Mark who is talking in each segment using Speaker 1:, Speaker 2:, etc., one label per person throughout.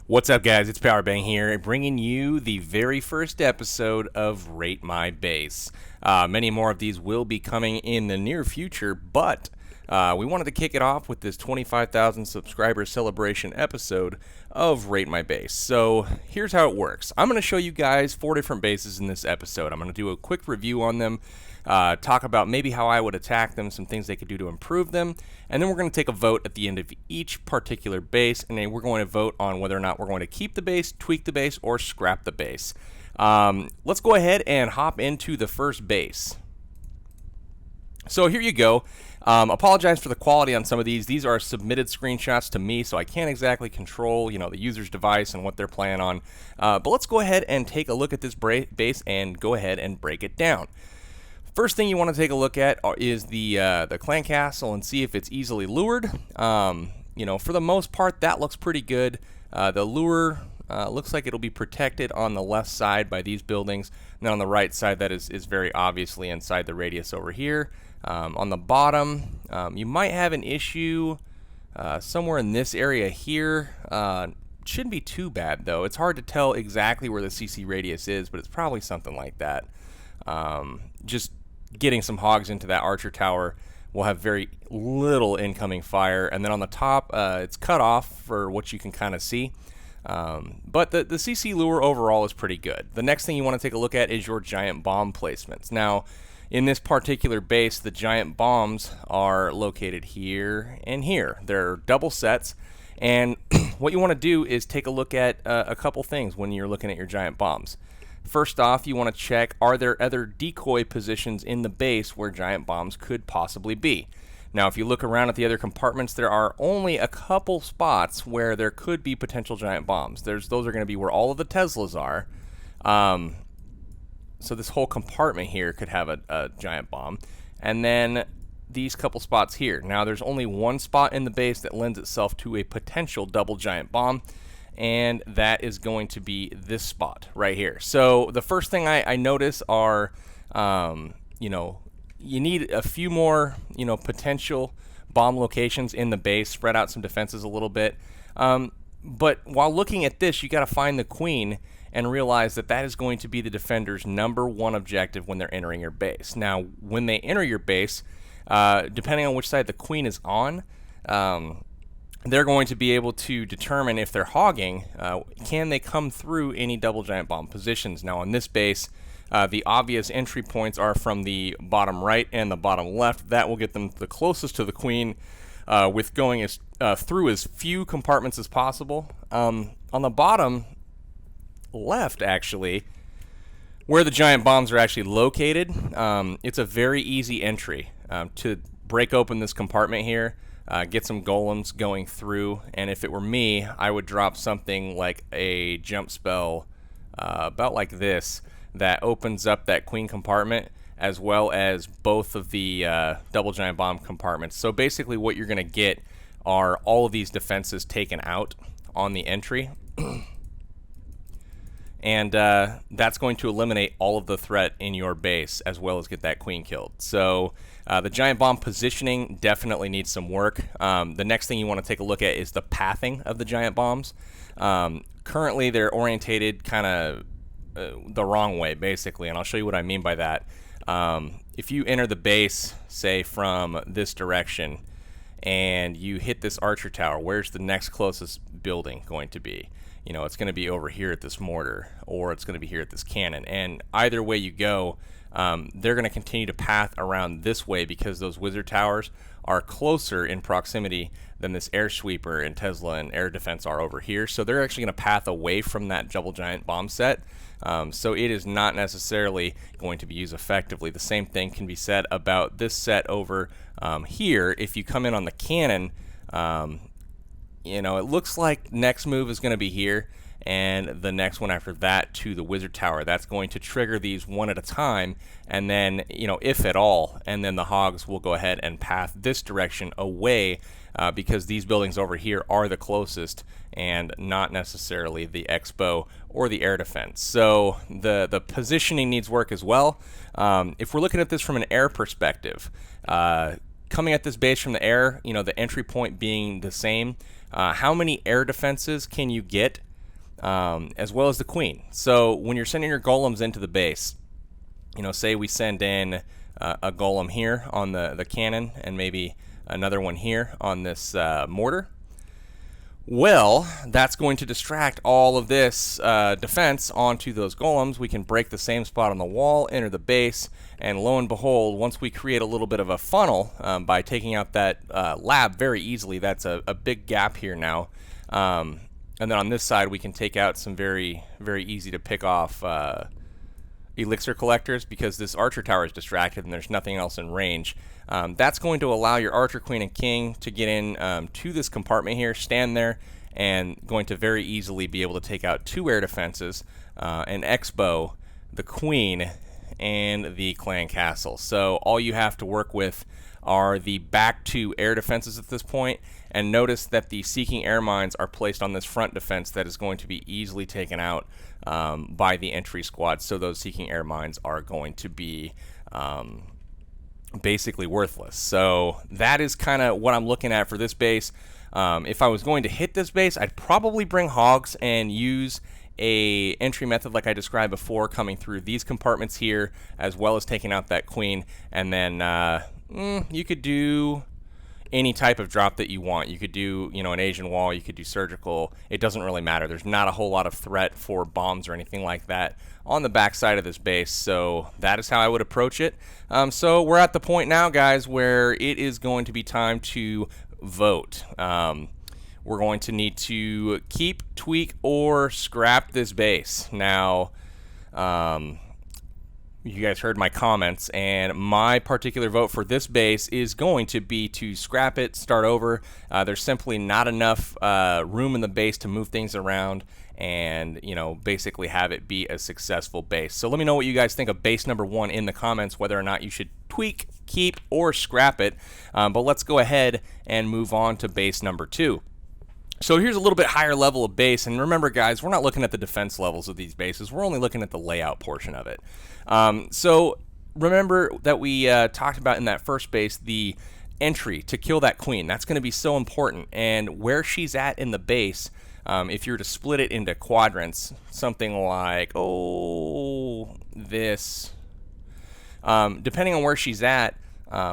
Speaker 1: What's up, guys? It's Powerbang here, bringing you the very first episode of Rate My Base. Many more of these will be coming in the near future, but we wanted to kick it off with this 25,000 subscriber celebration episode of Rate My Base. So here's how it works. I'm going to show you guys 4 different bases in this episode. I'm going to do a quick review on them, talk about maybe how I would attack them, some things they could do to improve them, and then we're going to take a vote at the end of each particular base, and then we're going to vote on whether or not we're going to keep the base, tweak the base, or scrap the base. Let's go ahead and hop into the first base. So here you go. Apologize for the quality on some of these. These are submitted screenshots to me, so I can't exactly control, the user's device and what they're playing on. But let's go ahead and take a look at this base and go ahead and break it down. First thing you want to take a look at is the clan castle and see if it's easily lured. For the most part, that looks pretty good. The lure looks like it'll be protected on the left side by these buildings. And then on the right side, that is very obviously inside the radius over here. On the bottom, you might have an issue somewhere in this area here. Shouldn't be too bad, though. It's hard to tell exactly where the CC radius is, but it's probably something like that. Just getting some hogs into that archer tower will have very little incoming fire, and then on the top it's cut off for what you can kind of see, but the CC lure overall is pretty good. The next thing you want to take a look at is your giant bomb placements. Now in this particular base, the giant bombs are located here and here. They're double sets, and what you want to do is take a look at a couple things when you're looking at your giant bombs. First off, you want to check, are there other decoy positions in the base where giant bombs could possibly be? Now, if you look around at the other compartments, there are only a couple spots where there could be potential giant bombs. Those are going to be where all of the Teslas are. So this whole compartment here could have a giant bomb. And then these couple spots here. Now, there's only one spot in the base that lends itself to a potential double giant bomb, and that is going to be this spot right here. So the first thing I notice are, you need a few more, potential bomb locations in the base, spread out some defenses a little bit. But while looking at this, you got to find the queen and realize that that is going to be the defender's #1 objective when they're entering your base. Now, when they enter your base, depending on which side the queen is on, they're going to be able to determine if they're hogging, can they come through any double giant bomb positions. Now on this base, the obvious entry points are from the bottom right and the bottom left. That will get them the closest to the queen, with going through as few compartments as possible. On the bottom left, actually, where the giant bombs are actually located, it's a very easy entry to break open this compartment here. Get some golems going through, and if it were me, I would drop something like a jump spell about like this that opens up that queen compartment as well as both of the double giant bomb compartments. So basically what you're going to get are all of these defenses taken out on the entry. And that's going to eliminate all of the threat in your base as well as get that queen killed. So the giant bomb positioning definitely needs some work. The next thing you want to take a look at is the pathing of the giant bombs. Currently they're orientated kind of the wrong way, basically, and I'll show you what I mean by that. If you enter the base, say from this direction, and you hit this archer tower, where's the next closest building going to be? It's going to be over here at this mortar, or it's going to be here at this cannon. And either way you go, they're going to continue to path around this way because those wizard towers are closer in proximity than this air sweeper and Tesla and air defense are over here. So they're actually going to path away from that double giant bomb set. So it is not necessarily going to be used effectively. The same thing can be said about this set over here. If you come in on the cannon, it looks like next move is going to be here, and the next one after that to the wizard tower. That's going to trigger these one at a time, and then, if at all, and then the hogs will go ahead and path this direction away, because these buildings over here are the closest and not necessarily the expo or the air defense. So the positioning needs work as well. If we're looking at this from an air perspective, coming at this base from the air, the entry point being the same, how many air defenses can you get as well as the queen. So when you're sending your golems into the base, say we send in a golem here on the cannon and maybe another one here on this mortar. Well, that's going to distract all of this defense onto those golems. We can break the same spot on the wall, enter the base, and lo and behold, once we create a little bit of a funnel by taking out that lab very easily, that's a big gap here now. And then on this side, we can take out some very, very easy to pick off elixir collectors because this archer tower is distracted and there's nothing else in range. That's going to allow your archer, queen, and king to get in to this compartment here, stand there, and going to very easily be able to take out 2 air defenses, an X-bow, the queen, and the clan castle. So all you have to work with are the back 2 air defenses at this point, and notice that the seeking air mines are placed on this front defense that is going to be easily taken out by the entry squad. So those seeking air mines are going to be basically worthless. So that is kind of what I'm looking at for this base. If I was going to hit this base, I'd probably bring hogs and use a entry method like I described before, coming through these compartments here, as well as taking out that queen. And then you could do any type of drop that you want. You could do, an Asian wall, you could do surgical. It doesn't really matter. There's not a whole lot of threat for bombs or anything like that on the back side of this base, so that is how I would approach it. So we're at the point now, guys, where it is going to be time to vote. We're going to need to keep, tweak, or scrap this base. Now, you guys heard my comments, and my particular vote for this base is going to be to scrap it, start over. There's simply not enough room in the base to move things around and basically have it be a successful base. So let me know what you guys think of base number 1 in the comments, whether or not you should tweak, keep, or scrap it. But let's go ahead and move on to base number 2. So here's a little bit higher level of base, and remember, guys, we're not looking at the defense levels of these bases. We're only looking at the layout portion of it. So remember that we talked about in that first base the entry to kill that queen. That's going to be so important, and where she's at in the base, if you were to split it into quadrants, something like this, depending on where she's at,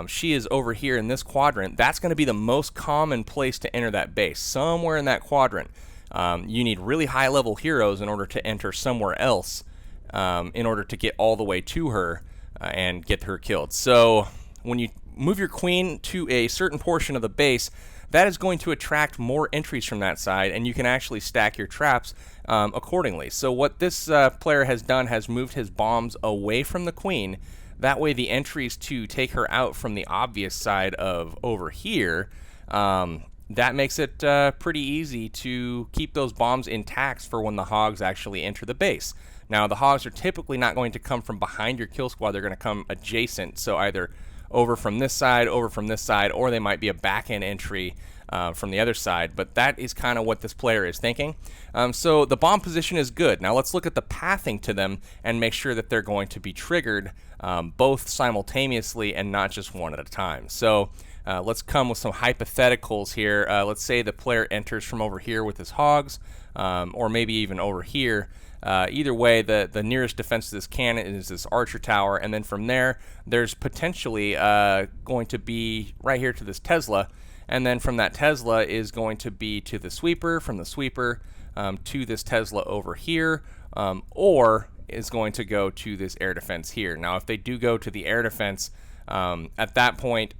Speaker 1: she is over here in this quadrant. That's going to be the most common place to enter that base, somewhere in that quadrant. You need really high level heroes in order to enter somewhere else in order to get all the way to her and get her killed. So when you move your queen to a certain portion of the base, that is going to attract more entries from that side, and you can actually stack your traps accordingly. So what this player has done has moved his bombs away from the queen. That way the entries to take her out from the obvious side of over here, that makes it pretty easy to keep those bombs intact for when the hogs actually enter the base. Now, the hogs are typically not going to come from behind your kill squad. They're going to come adjacent, so either over from this side, or they might be a back-end entry from the other side. But that is kind of what this player is thinking. So the bomb position is good. Now let's look at the pathing to them and make sure that they're going to be triggered both simultaneously and not just one at a time. So let's come with some hypotheticals here. Let's say the player enters from over here with his hogs, or maybe even over here. Either way, the nearest defense to this cannon is this archer tower, and then from there, there's potentially going to be right here to this Tesla, and then from that Tesla is going to be to the sweeper, from the sweeper to this Tesla over here, or is going to go to this air defense here. Now, if they do go to the air defense, at that point,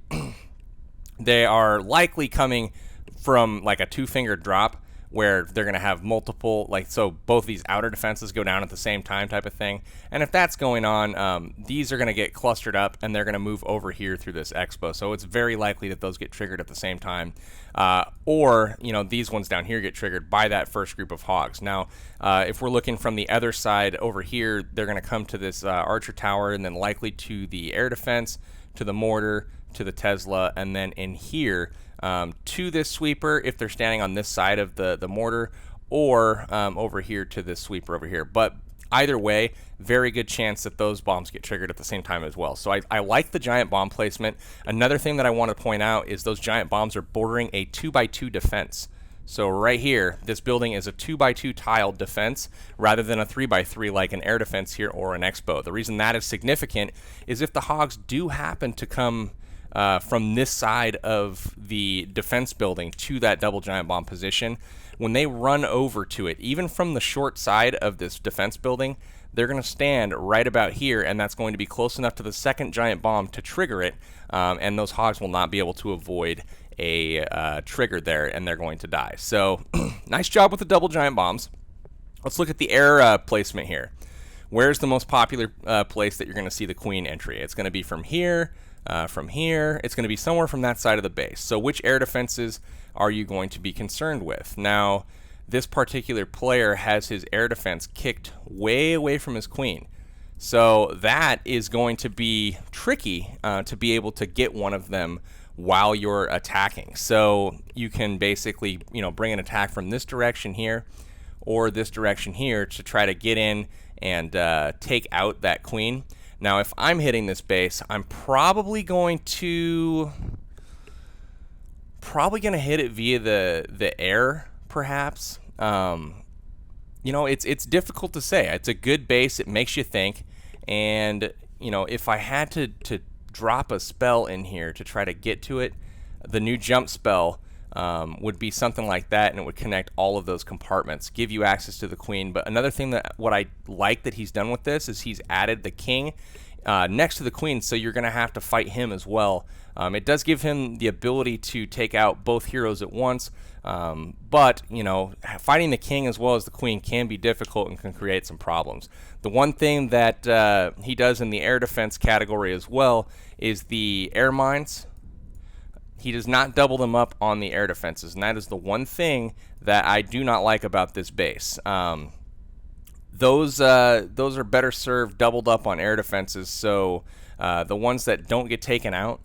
Speaker 1: they are likely coming from like a two-finger drop, where they're going to have multiple, so both these outer defenses go down at the same time type of thing. And if that's going on, these are going to get clustered up and they're going to move over here through this expo. So it's very likely that those get triggered at the same time. Or, these ones down here get triggered by that first group of hogs. Now, if we're looking from the other side over here, they're going to come to this archer tower and then likely to the air defense, to the mortar, to the Tesla, and then in here, to this sweeper if they're standing on this side of the mortar, or over here to this sweeper over here. But either way, very good chance that those bombs get triggered at the same time as well. So I like the giant bomb placement. Another thing that I want to point out is those giant bombs are bordering a 2x2 defense. So right here, this building is a 2x2 tiled defense rather than a 3x3 like an air defense here or an expo. The reason that is significant is if the hogs do happen to come from this side of the defense building to that double giant bomb position, when they run over to it, even from the short side of this defense building, they're going to stand right about here, and that's going to be close enough to the second giant bomb to trigger it, and those hogs will not be able to avoid a trigger there, and they're going to die. So nice job with the double giant bombs. Let's look at the air placement here. Where's the most popular place that you're going to see the queen entry? It's going to be from here. It's going to be somewhere from that side of the base. So which air defenses are you going to be concerned with? Now, this particular player has his air defense kicked way away from his queen. So that is going to be tricky to be able to get one of them while you're attacking. So you can basically, bring an attack from this direction here or this direction here to try to get in and take out that queen. Now, if I'm hitting this base, I'm probably going to hit it via the air, perhaps. It's difficult to say. It's a good base. It makes you think. And if I had to drop a spell in here to try to get to it, the new jump spell would be something like that, and it would connect all of those compartments, give you access to the queen. But another thing what I like that he's done with this is he's added the king next to the queen, so you're going to have to fight him as well. It does give him the ability to take out both heroes at once, but fighting the king as well as the queen can be difficult and can create some problems. The one thing that he does in the air defense category as well is the air mines. He does not double them up on the air defenses, and that is the one thing that I do not like about this base. Those are better served doubled up on air defenses, so the ones that don't get taken out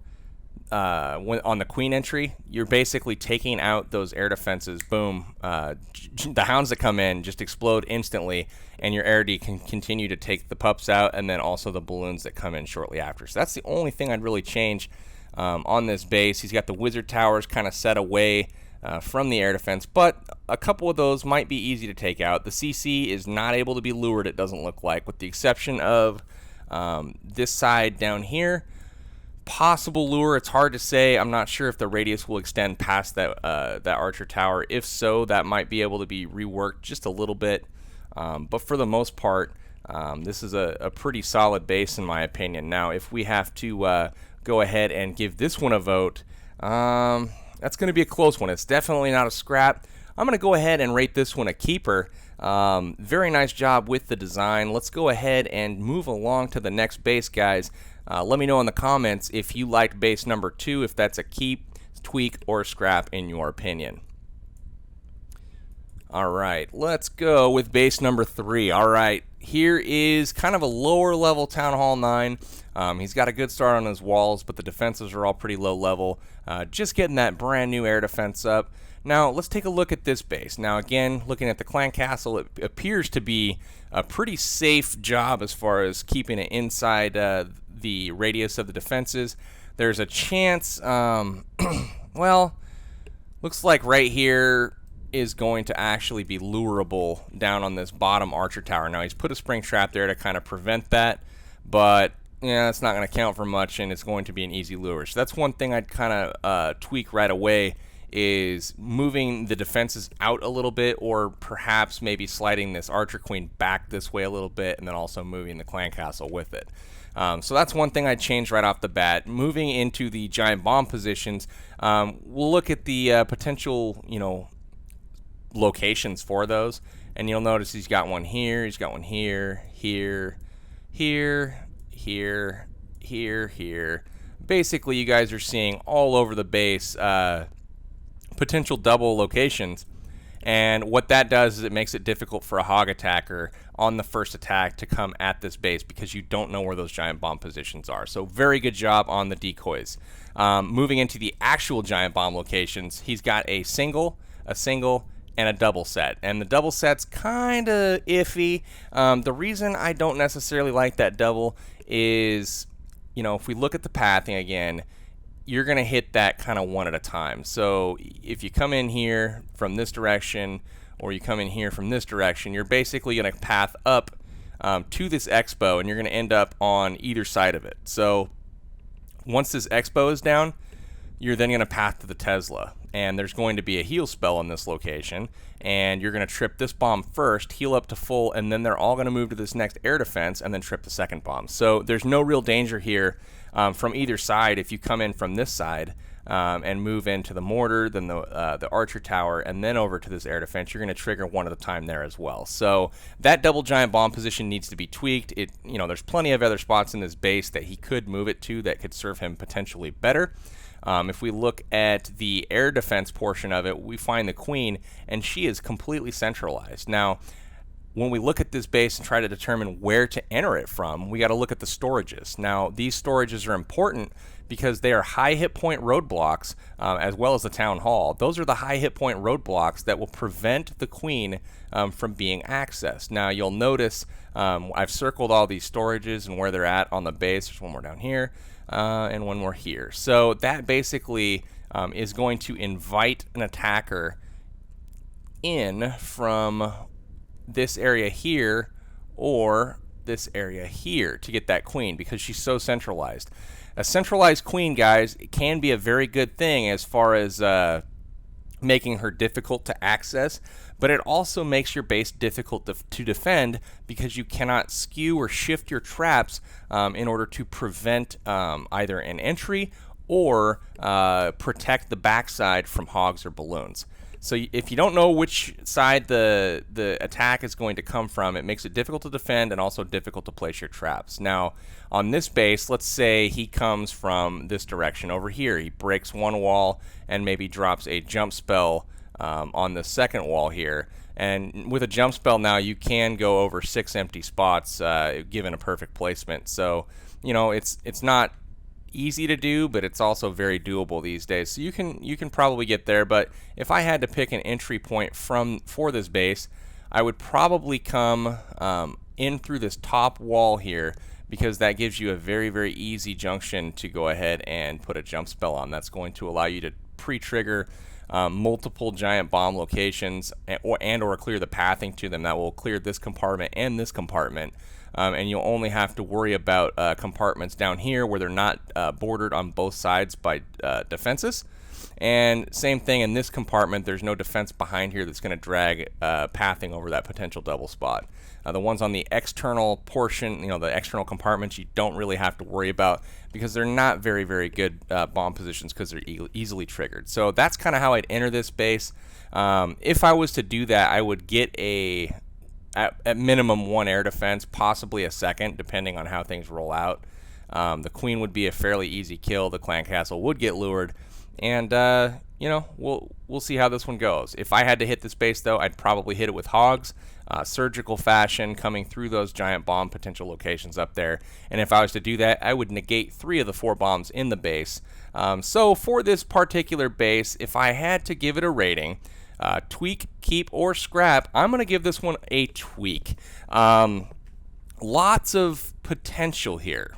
Speaker 1: on the queen entry, you're basically taking out those air defenses. Boom. The hounds that come in just explode instantly, and your air D can continue to take the pups out, and then also the balloons that come in shortly after. So that's the only thing I'd really change on this base. He's got the wizard towers kind of set away from the air defense, but a couple of those might be easy to take out. The CC is not able to be lured, it doesn't look like, with the exception of this side down here. Possible lure, it's hard to say. I'm not sure if the radius will extend past that archer tower. If so, that might be able to be reworked just a little bit, but for the most part, this is a pretty solid base in my opinion. Now, if we have to go ahead and give this one a vote, that's going to be a close one. It's definitely not a scrap. I'm going to go ahead and rate this one a keeper. Very nice job with the design. Let's go ahead and move along to the next base, guys. Let me know in the comments if you liked base number 2, if that's a keep, tweak, or scrap in your opinion. All right, let's go with base number 3. All right, here is kind of a lower level Town Hall 9. He's got a good start on his walls, but the defenses are all pretty low level. Just getting that brand new air defense up. Now, let's take a look at this base. Now, again, looking at the clan castle, it appears to be a pretty safe job as far as keeping it inside the radius of the defenses. There's a chance, well, looks like right here is going to actually be lurable down on this bottom archer tower. Now, he's put a spring trap there to kind of prevent that, but yeah, it's not going to count for much, and it's going to be an easy lure. So that's one thing I'd kind of tweak right away, is moving the defenses out a little bit, or perhaps maybe sliding this archer queen back this way a little bit, and then also moving the clan castle with it. So that's one thing I'd change right off the bat. Moving into the giant bomb positions, we'll look at the potential, locations for those, and you'll notice he's got one here, he's got one here, here, here, here, here. Basically, you guys are seeing all over the base potential double locations, and what that does is it makes it difficult for a hog attacker on the first attack to come at this base, because you don't know where those giant bomb positions are. So very good job on the decoys. Moving into the actual giant bomb locations, he's got a single, and a double set, and the double set's kind of iffy. The reason I don't necessarily like that double is, if we look at the pathing again, you're going to hit that kind of one at a time. So if you come in here from this direction, or you come in here from this direction, you're basically going to path up to this expo, and you're going to end up on either side of it. So once this expo is down, you're then going to path to the Tesla, and there's going to be a heal spell in this location, and you're going to trip this bomb first, heal up to full, and then they're all going to move to this next air defense and then trip the second bomb. So there's no real danger here from either side. If you come in from this side and move into the mortar, then the archer tower, and then over to this air defense, you're going to trigger one at a time there as well. So that double giant bomb position needs to be tweaked. There's plenty of other spots in this base that he could move it to that could serve him potentially better. If we look at the air defense portion of it, we find the queen, and she is completely centralized. Now, when we look at this base and try to determine where to enter it from, we got to look at the storages. Now, these storages are important because they are high hit point roadblocks, as well as the town hall. Those are the high hit point roadblocks that will prevent the queen from being accessed. Now, you'll notice I've circled all these storages and where they're at on the base. There's one more down here. And one more here. So that basically is going to invite an attacker in from this area here or this area here to get that queen, because she's so centralized. A centralized queen, guys, can be a very good thing as far as making her difficult to access, but it also makes your base difficult to defend because you cannot skew or shift your traps in order to prevent either an entry or protect the backside from hogs or balloons. So if you don't know which side the attack is going to come from, it makes it difficult to defend and also difficult to place your traps. Now, on this base, let's say he comes from this direction over here. He breaks one wall and maybe drops a jump spell on the second wall here. And with a jump spell now, you can go over 6 empty spots given a perfect placement. So, it's not easy to do, but it's also very doable these days. So you can probably get there. But if I had to pick an entry point for this base, I would probably come in through this top wall here, because that gives you a very, very easy junction to go ahead and put a jump spell on. That's going to allow you to pre-trigger multiple giant bomb locations or clear the pathing to them. That will clear this compartment and this compartment. And you'll only have to worry about compartments down here where they're not bordered on both sides by defenses. And same thing in this compartment, there's no defense behind here that's going to drag pathing over that potential double spot. The ones on the external portion, the external compartments, you don't really have to worry about because they're not very, very good bomb positions because they're easily triggered. So that's kind of how I'd enter this base. If I was to do that, I would get at minimum 1 air defense, possibly a second, depending on how things roll out. The queen would be a fairly easy kill. The clan castle would get lured. And, we'll see how this one goes. If I had to hit this base, though, I'd probably hit it with hogs, surgical fashion, coming through those giant bomb potential locations up there. And if I was to do that, I would negate 3 of the 4 bombs in the base. So for this particular base, if I had to give it a rating, tweak, keep, or scrap, I'm going to give this one a tweak. Lots of potential here,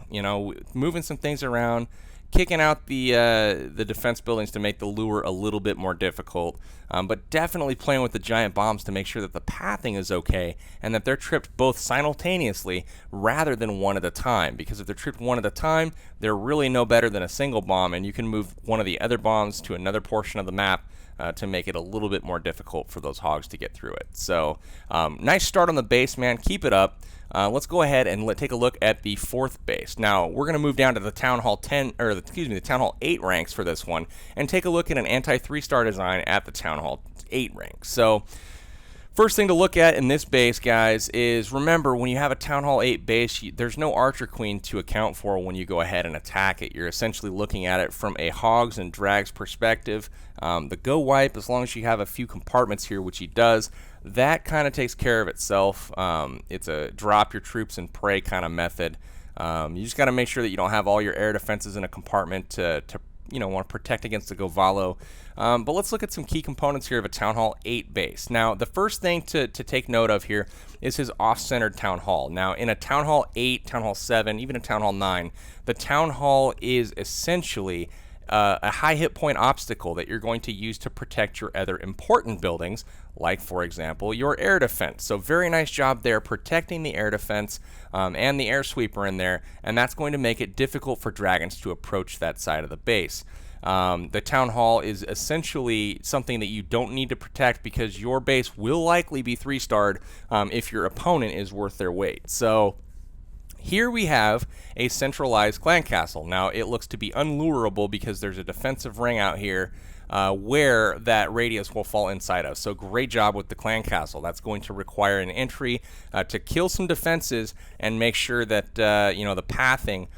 Speaker 1: moving some things around, kicking out the defense buildings to make the lure a little bit more difficult, but definitely playing with the giant bombs to make sure that the pathing is okay and that they're tripped both simultaneously rather than one at a time, because if they're tripped one at a time, they're really no better than a single bomb, and you can move one of the other bombs to another portion of the map to make it a little bit more difficult for those hogs to get through it. So nice start on the base, man. Keep it up. Let's go ahead and take a look at the 4th base. Now, we're going to move down to the Town Hall the Town Hall 8 ranks for this one and take a look at an anti-3-star design at the Town Hall 8 rank. So, first thing to look at in this base, guys, is remember when you have a Town Hall 8 base, there's no Archer Queen to account for when you go ahead and attack it. You're essentially looking at it from a hogs and drags perspective. The go wipe, as long as you have a few compartments here, which he does, that kind of takes care of itself. It's a drop your troops and pray kind of method. You just got to make sure that you don't have all your air defenses in a compartment to want to protect against the Govalo. But let's look at some key components here of a Town Hall 8 base. Now, the first thing to take note of here is his off-centered Town Hall. Now, in a Town Hall 8, Town Hall 7, even a Town Hall 9, the Town Hall is essentially a high hit point obstacle that you're going to use to protect your other important buildings, like, for example, your air defense. So very nice job there protecting the air defense and the air sweeper in there, and that's going to make it difficult for dragons to approach that side of the base. The town hall is essentially something that you don't need to protect because your base will likely be 3-starred if your opponent is worth their weight. So here we have a centralized clan castle. Now it looks to be unlurable because there's a defensive ring out here where that radius will fall inside of. So great job with the clan castle. That's going to require an entry to kill some defenses and make sure that the pathing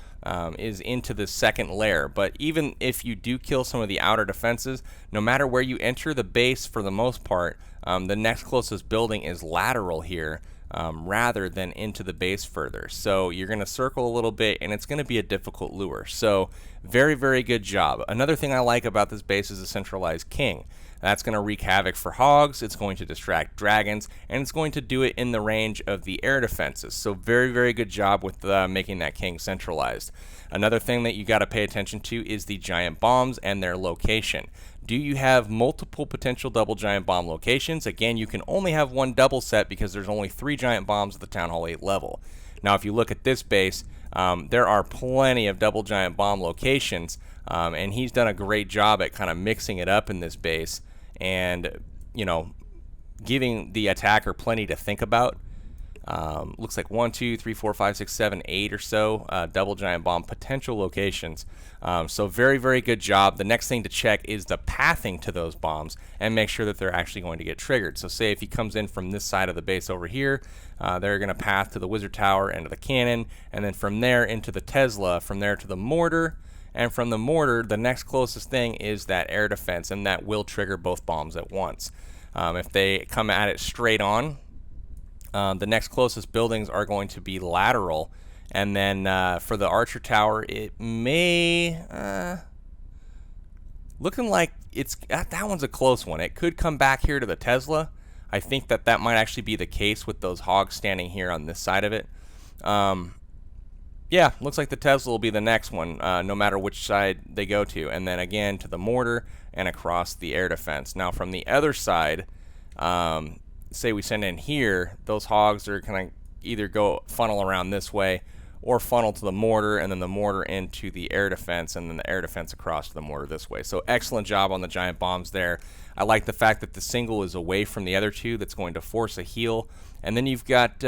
Speaker 1: is into the second layer. But even if you do kill some of the outer defenses, no matter where you enter the base, for the most part, the next closest building is lateral here. Rather than into the base further. So you're going to circle a little bit and it's going to be a difficult lure. So very, very good job. Another thing I like about this base is a centralized king. That's going to wreak havoc for hogs, it's going to distract dragons, and it's going to do it in the range of the air defenses. So very, very good job with making that king centralized. Another thing that you got to pay attention to is the giant bombs and their location. Do you have multiple potential double giant bomb locations? Again, you can only have one double set because there's only 3 giant bombs at the Town Hall 8 level. Now, if you look at this base, there are plenty of double giant bomb locations, and he's done a great job at kind of mixing it up in this base and, giving the attacker plenty to think about. Looks like 1, 2, 3, 4, 5, 6, 7, 8 or so double giant bomb potential locations. So very, very good job. The next thing to check is the pathing to those bombs and make sure that they're actually going to get triggered. So say if he comes in from this side of the base over here, they're going to path to the wizard tower and to the cannon, and then from there into the Tesla, from there to the mortar, and from the mortar, the next closest thing is that air defense, and that will trigger both bombs at once. If they come at it straight on, the next closest buildings are going to be lateral, and then for the archer tower, it may looking like that one's a close one. It could come back here to the Tesla. I think that might actually be the case with those hogs standing here on this side of it. Yeah, looks like the Tesla will be the next one, no matter which side they go to, and then again to the mortar and across the air defense. Now from the other side, say we send in here, those hogs are going to either go funnel around this way or funnel to the mortar, and then the mortar into the air defense, and then the air defense across to the mortar this way. So excellent job on the giant bombs there. I like the fact that the single is away from the other two. That's going to force a heal. And then you've got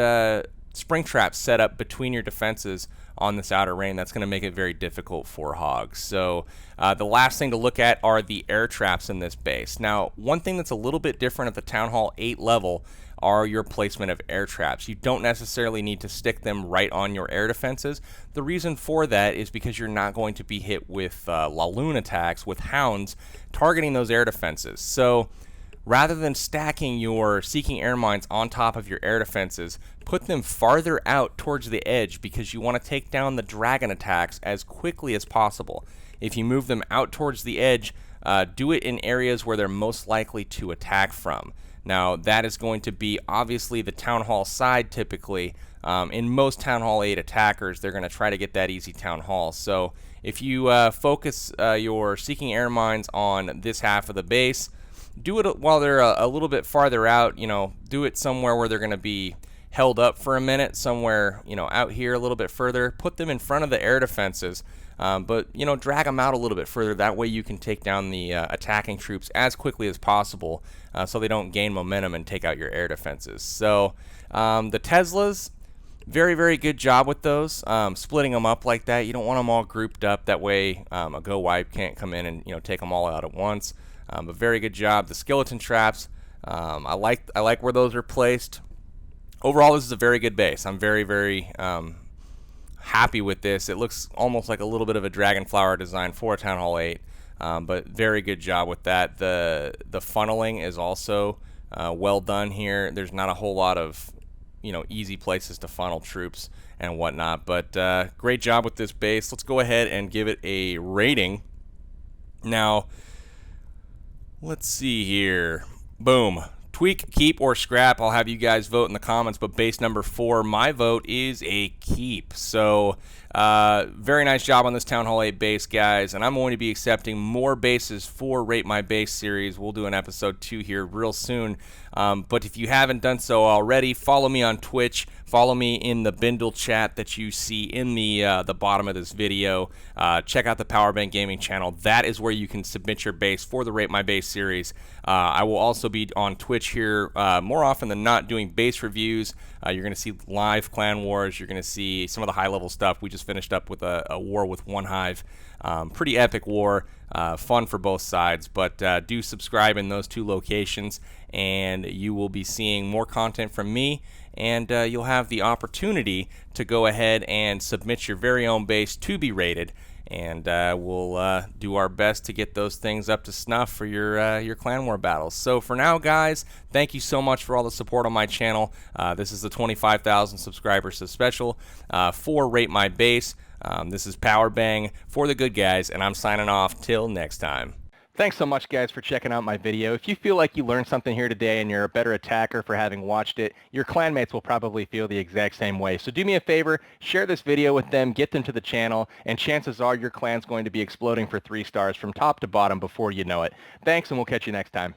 Speaker 1: spring traps set up between your defenses on this outer ring. That's going to make it very difficult for hogs. So the last thing to look at are the air traps in this base. Now, one thing that's a little bit different at the Town Hall 8 level are your placement of air traps. You don't necessarily need to stick them right on your air defenses. The reason for that is because you're not going to be hit with Laloon attacks with hounds targeting those air defenses. So rather than stacking your Seeking Air Mines on top of your air defenses, put them farther out towards the edge because you want to take down the dragon attacks as quickly as possible. If you move them out towards the edge, do it in areas where they're most likely to attack from. Now, that is going to be obviously the Town Hall side typically. In most Town Hall 8 attackers, they're going to try to get that easy Town Hall. So if you focus your Seeking Air Mines on this half of the base, do it while they're a little bit farther out. Do it somewhere where they're going to be held up for a minute, somewhere out here a little bit further. Put them in front of the air defenses, but drag them out a little bit further. That way you can take down the attacking troops as quickly as possible, so they don't gain momentum and take out your air defenses. So the Teslas, very, very good job with those. Splitting them up like that, you don't want them all grouped up. That way a go wipe can't come in and take them all out at once. But very good job. The skeleton traps, I like where those are placed. Overall, this is a very good base. I'm very, very happy with this. It looks almost like a little bit of a dragon flower design for a Town Hall 8, but very good job with that. The funneling is also well done here. There's not a whole lot of easy places to funnel troops and whatnot, but great job with this base. Let's go ahead and give it a rating. Now, let's see here. Boom. Tweak, keep, or scrap. I'll have you guys vote in the comments, but base number 4, my vote is a keep. So very nice job on this Town Hall 8 base, guys, and I'm going to be accepting more bases for Rate My Base series. We'll do an episode 2 here real soon. But if you haven't done so already, follow me on Twitch. Follow me in the Bindle chat that you see in the bottom of this video. Check out the Powerbang Gaming channel. That is where you can submit your base for the Rate My Base series. I will also be on Twitch here more often than not doing base reviews. You're going to see live clan wars. You're going to see some of the high-level stuff. We just finished up with a war with One Hive. Pretty epic war. Fun for both sides. But do subscribe in those 2 locations, and you will be seeing more content from me. And you'll have the opportunity to go ahead and submit your very own base to be rated. And we'll do our best to get those things up to snuff for your clan war battles. So for now, guys, thank you so much for all the support on my channel. This is the 25,000 subscribers special for Rate My Base. This is Powerbang for the good guys, and I'm signing off till next time. Thanks so much, guys, for checking out my video. If you feel like you learned something here today and you're a better attacker for having watched it, your clanmates will probably feel the exact same way. So do me a favor, share this video with them, get them to the channel, and chances are your clan's going to be exploding for 3 stars from top to bottom before you know it. Thanks, and we'll catch you next time.